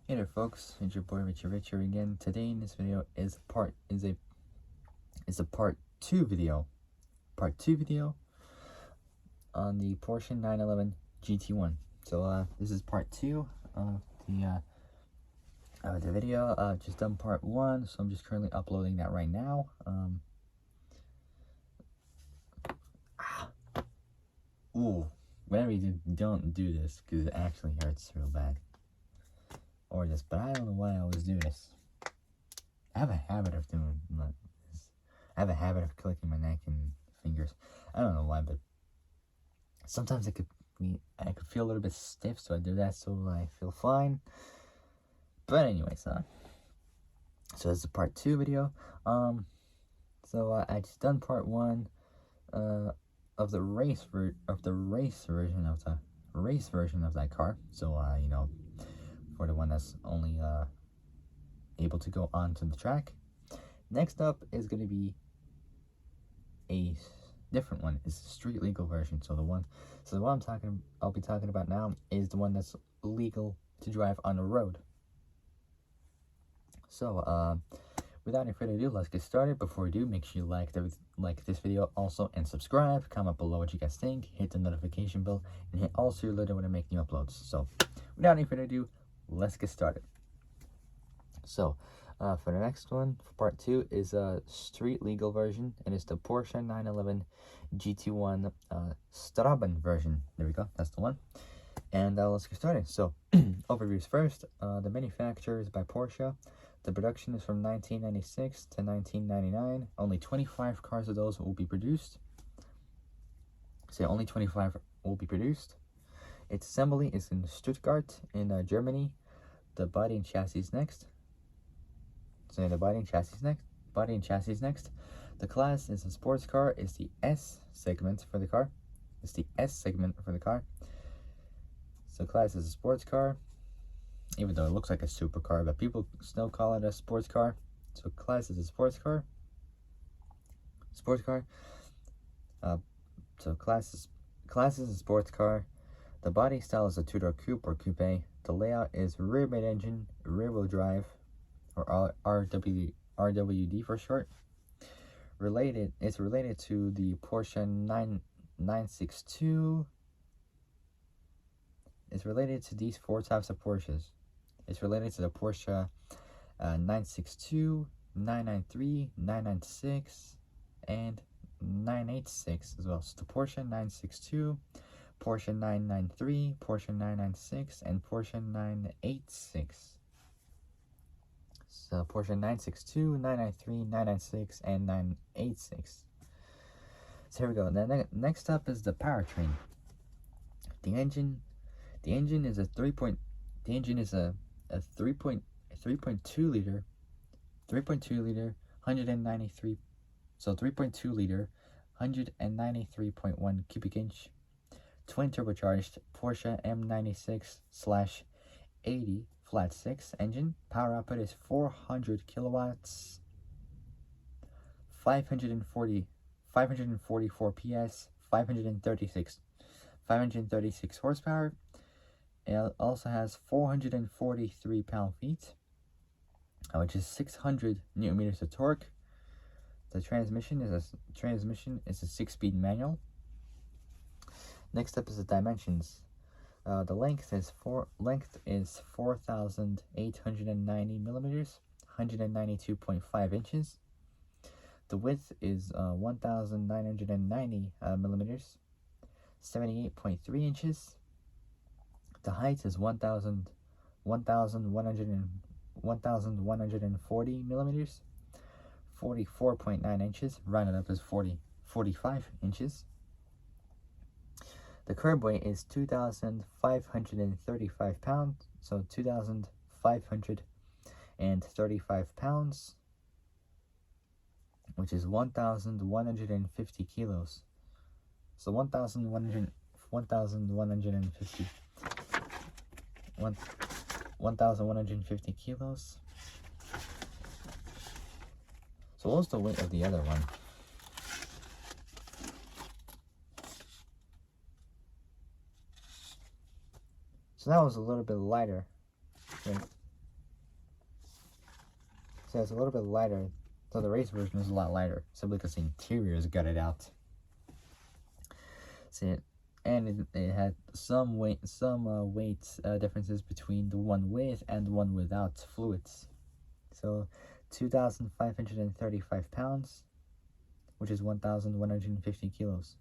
Hey there folks, it's your boy Richard again. Today in this video is a part 2 video. Part 2 video on the Porsche 911 GT1. So this is part 2 of the video. Just done part 1, so I'm just currently uploading that right now. Whenever you don't do this, because it actually hurts real bad. Or this, but I don't know why I always do this. I have a habit of doing this. I have a habit of clicking my neck and fingers. I don't know why, but sometimes I could feel a little bit stiff, so I do that so I feel fine. But anyways, so this is a part 2 video. So I just done part 1 of the race version of that car. So you know, for the one that's only able to go onto the track. Next up is going to be a different one. It's the street legal version. So the one I'll be talking about now is the one that's legal to drive on the road. So without any further ado, let's get started. Before we do, make sure you like this video also, and subscribe. Comment below what you guys think, hit the notification bell, and hit also your alert when I make new uploads. So without any further ado, let's get started. So for the next one, for part 2, is a street legal version, and it's the Porsche 911 GT1 Straben version. There we go, that's the one. And let's get started. So overviews first. The manufacturer is by Porsche. The production is from 1996 to 1999. Only 25 cars of those will be produced. So only 25 will be produced. Its assembly is in Stuttgart in Germany. The body and chassis next. So the body and chassis next. The class is a sports car. It's the S segment for the car. So class is a sports car, even though it looks like a supercar, but people still call it a sports car. So class is a sports car. So class is a sports car. The body style is a two-door coupe or coupe. The layout is rear mid-engine, rear-wheel drive, or RWD for short. It's related to the Porsche 962. It's related to these 4 types of Porsches. It's related to the Porsche 962, 993, 996, and 986 as well. So the Porsche 962, Porsche 993, Porsche 996, and Porsche 986. So Porsche 962, 993, 996, and 986. So here we go. Then next up is the powertrain. The engine is a 3.2 liter, 193. So 3.2 liter, 193.1 cubic inch, twin turbocharged Porsche M96/80 flat 6 engine. Power output is 400 kilowatts, 544 PS, 536 horsepower. It also has 443 pound-feet, which is 600 newton meters of torque. The transmission is a 6-speed manual. Next up is the dimensions. The length is 4,890 millimeters, 192.5 inches. The width is 1,990 millimeters, 78.3 inches. The height is 1,140 millimeters, 44.9 inches. Rounded up is 45 inches. The curb weight is 2,535 pounds. So 2,535 pounds, which is 1,150 kilos. So 1,150 kilos. So what was the weight of the other one? So that was a little bit lighter. Right? say it's a little bit lighter. So the race version is a lot lighter, simply because the interior is gutted out. See, and it had some weight differences between the one with and the one without fluids. So 2,535 pounds, which is 1,150 kilos.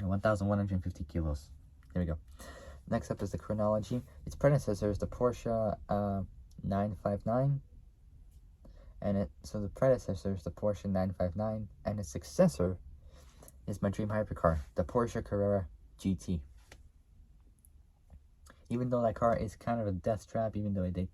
1,150 kilos. Here we go. Next up is the chronology. Its predecessor is the Porsche 959. So the predecessor is the Porsche 959, and its successor is my dream hypercar, the Porsche Carrera GT. Even though that car is kind of a death trap, even though it did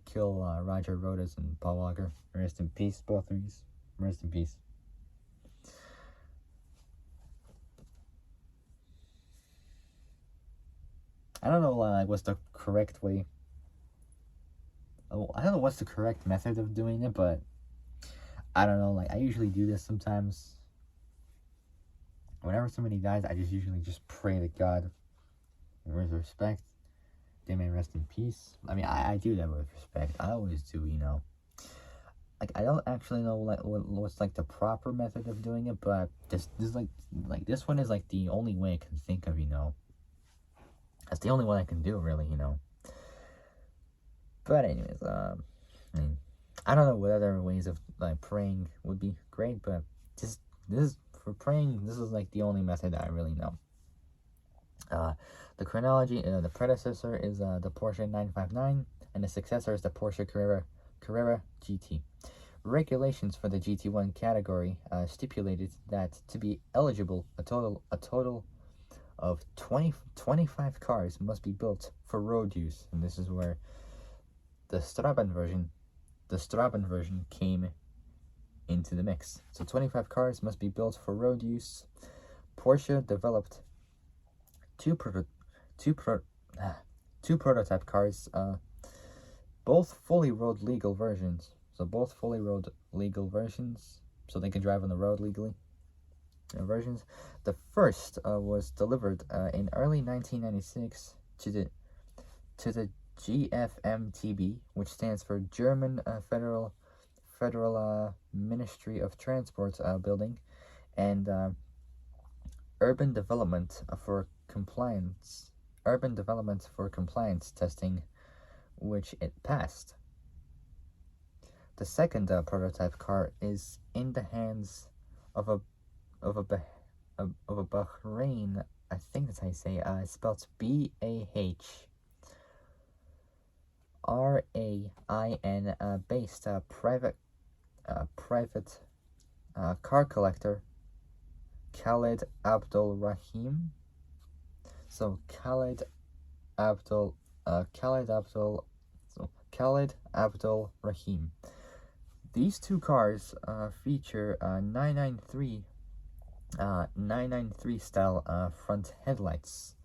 kill Roger Rodas and Paul Walker. Rest in peace, both of these. Rest in peace. I don't know what's the correct way. I don't know what's the correct method of doing it, but I don't know. Like, I usually do this sometimes. Whenever somebody dies, I usually pray to God with respect. They may rest in peace. I mean, I do that with respect. I always do, you know. Like, I don't actually know what's like the proper method of doing it, but this one is like the only way I can think of, you know. That's the only one I can do, really, you know. But anyways, I mean, I don't know what other ways of like praying would be great, but this is for praying. This is like the only method that I really know. The chronology, the predecessor is the Porsche 959, and the successor is the Porsche Carrera GT. Regulations for the GT1 category stipulated that to be eligible, a total of 25 cars must be built for road use, and this is where the Straban version came into the mix. So 25 cars must be built for road use. Porsche developed two prototype cars, both fully road legal versions. So both fully road legal versions, so they can drive on the road legally. Versions. The first was delivered in early 1996 to the GFMTB, which stands for German Federal Ministry of Transport building, and urban development for compliance testing, which it passed. The second prototype car is in the hands of a Bahrain, I think that's how you say it, spelled BAHRAIN, based private car collector Khaled Abdul Rahim. So Khaled Abdul Rahim. These two cars feature 993 style front headlights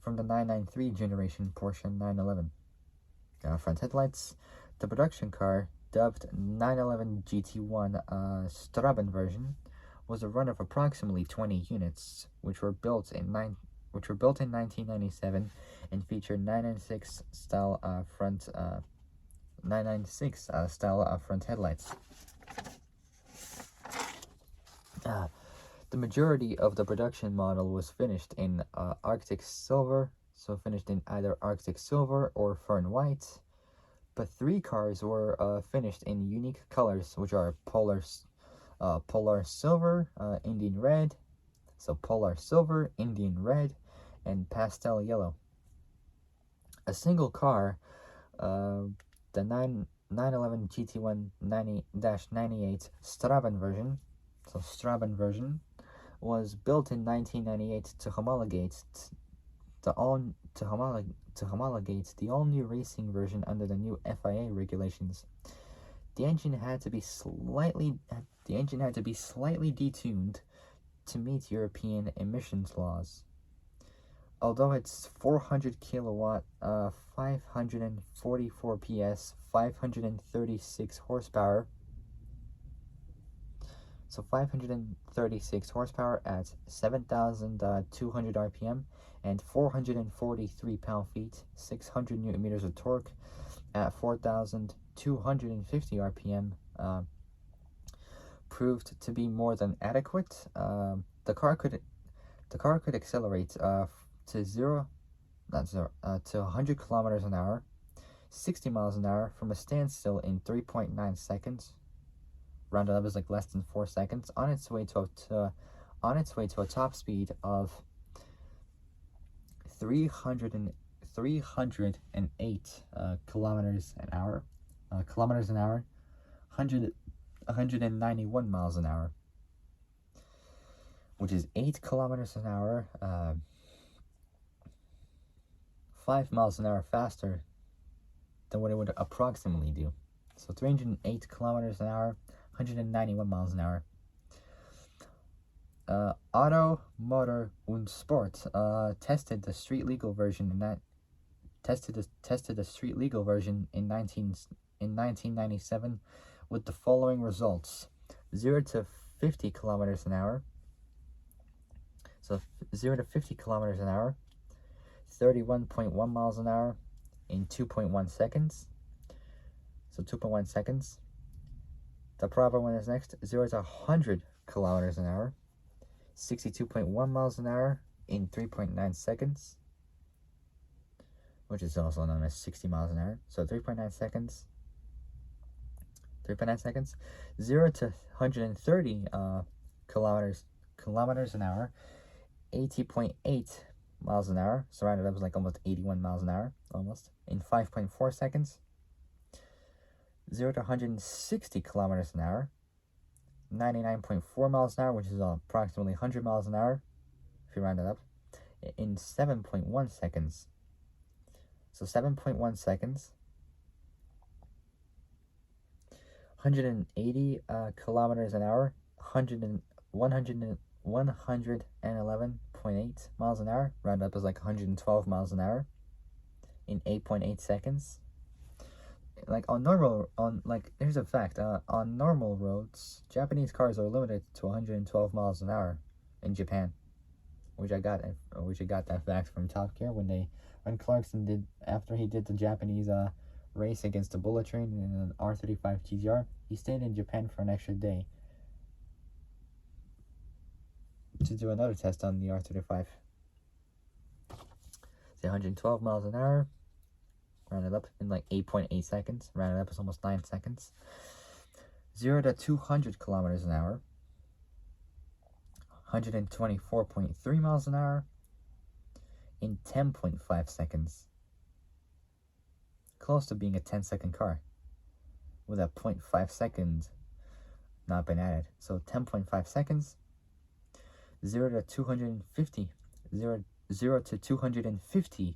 from the 993 generation Porsche 911 front headlights. The production car, dubbed 911 GT1 Straban version, was a run of approximately 20 units, which were built in 1997 and featured 996 style front headlights. The majority of the production model was finished in Arctic Silver, so finished in either Arctic Silver or Fern White, but 3 cars were finished in unique colors, which are Polar Silver, Indian Red, so Polar Silver, Indian Red, and Pastel Yellow. A single car, the 911 GT1 90-98 Straban version, was built in 1998 to homologate the all-new racing version under the new FIA regulations. The engine had to be slightly detuned to meet European emissions laws. Although it's 400 kilowatt, 544 PS, 536 horsepower. So 536 horsepower at 7,200 RPM and 443 pound-feet, 600 Newton meters of torque. at 4,250 RPM proved to be more than adequate. The car could accelerate to to 100 kilometers an hour, 60 miles an hour from a standstill in 3.9 seconds. Rounded up is like less than 4 seconds on its way to a top speed of 308 kilometers an hour, 191 miles an hour, which is 8 kilometers an hour, 5 miles an hour faster than what it would approximately do. So 308 kilometers an hour, 191 miles an hour. Auto, Motor und Sport tested the street legal version in 1997 with the following results: 0 to 50 kilometers an hour. So 0 to 50 kilometers an hour, 31.1 miles an hour in 2.1 seconds. So 2.1 seconds. The proper one is next: 0 to 100 kilometers an hour, 62.1 miles an hour in 3.9 seconds, which is also known as 60 miles an hour. So 3.9 seconds. 3.9 seconds. 0 to 130 kilometers an hour, 80.8 miles an hour. So rounded up is like almost 81 miles an hour, almost, in 5.4 seconds. 0 to 160 kilometers an hour, 99.4 miles an hour, which is approximately 100 miles an hour, if you round it up, in 7.1 seconds. So 7.1 seconds. 180 kilometers an hour, 111.8 miles an hour, round up is like 112 miles an hour, in 8.8 seconds. Like here's a fact, on normal roads, Japanese cars are limited to 112 miles an hour in Japan, which I got that fact from Top Gear when Clarkson after he did the Japanese race against the bullet train in an R35 GTR, he stayed in Japan for an extra day to do another test on the R35. It's 112 miles an hour, rounded up in like 8.8 seconds. Rounded up is almost 9 seconds. 0 to 200 kilometers an hour, 124.3 miles an hour in 10.5 seconds. Close to being a 10-second car with a 0.5 seconds not been added. So 10.5 seconds. 0 to 250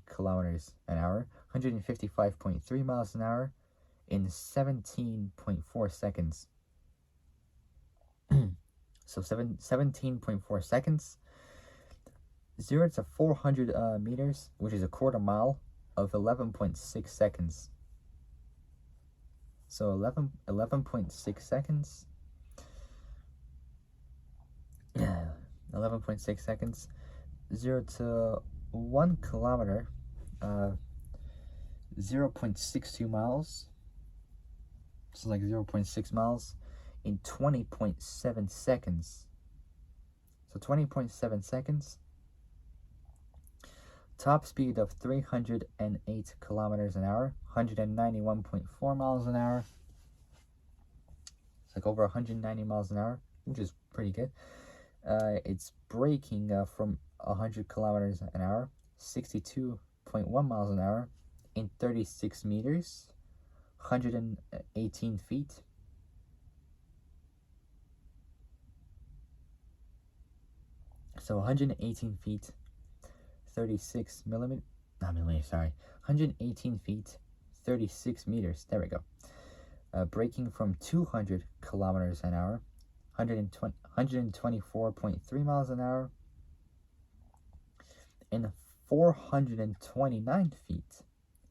kilometers an hour, 155.3 miles an hour in 17.4 seconds. So 17.4 seconds. 0 to 400 meters, which is a quarter mile, of 11.6 seconds. So 11.6 seconds. 11.6 seconds. 0 to 1 kilometer, 0.62 miles. So like 0.6 miles in 20.7 seconds. So 20.7 seconds. Top speed of 308 kilometers an hour, 191.4 miles an hour. It's like over 190 miles an hour, which is pretty good. It's braking from 100 kilometers an hour, 62.1 miles an hour in 36 meters, 118 feet. So 118 feet, 36 millimeters, not millimeters, sorry, 118 feet, 36 meters, there we go. Braking from 200 kilometers an hour, 124.3 miles an hour, in 429 feet.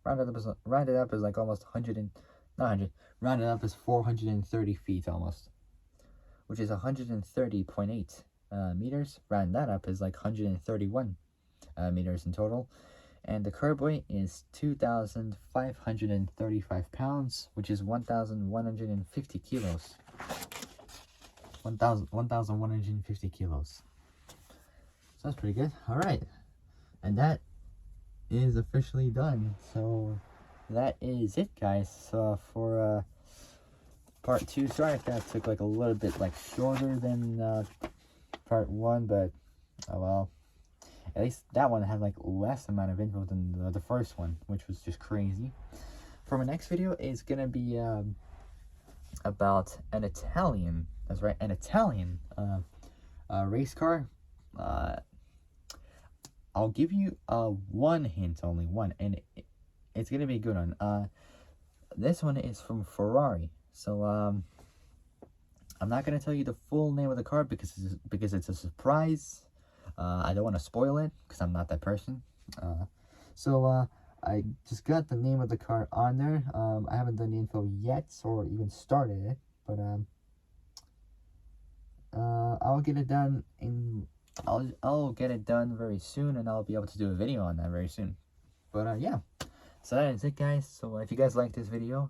Rounded up is like almost rounded up is 430 feet almost, which is 130.8 meters. Round that up is like 131 meters in total, And the curb weight is 2,535 pounds, which is 1,150 kilos. 1,150 kilos. So that's pretty good. All right. And that is officially done. So that is it, guys. So for part 2, sorry if that took like a little bit like shorter than part 1, but oh well. At least that one had like less amount of info than the first one, which was just crazy. For my next video is gonna be about an Italian. That's right, an Italian race car. I'll give you one hint, only one, and it's gonna be a good one. This one is from Ferrari. So I'm not gonna tell you the full name of the car because it's a surprise. I don't want to spoil it because I'm not that person. So I just got the name of the car on there. I haven't done the info yet or even started it, but I'll get it done I'll get it done very soon, and I'll be able to do a video on that very soon. But yeah, so that is it, guys. So if you guys like this video,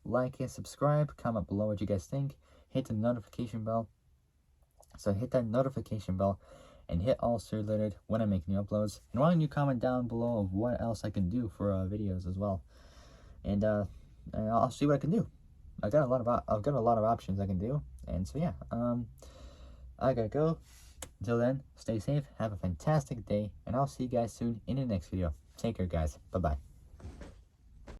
like it, subscribe, comment below what you guys think, hit the notification bell. So hit that notification bell and hit all related when I make new uploads. And why don't you comment down below of what else I can do for videos as well, and I'll see what I can do. I've got a lot of options I can do, and so yeah, I gotta go. Until then, stay safe, have a fantastic day, and I'll see you guys soon in the next video. Take care, guys. Bye bye.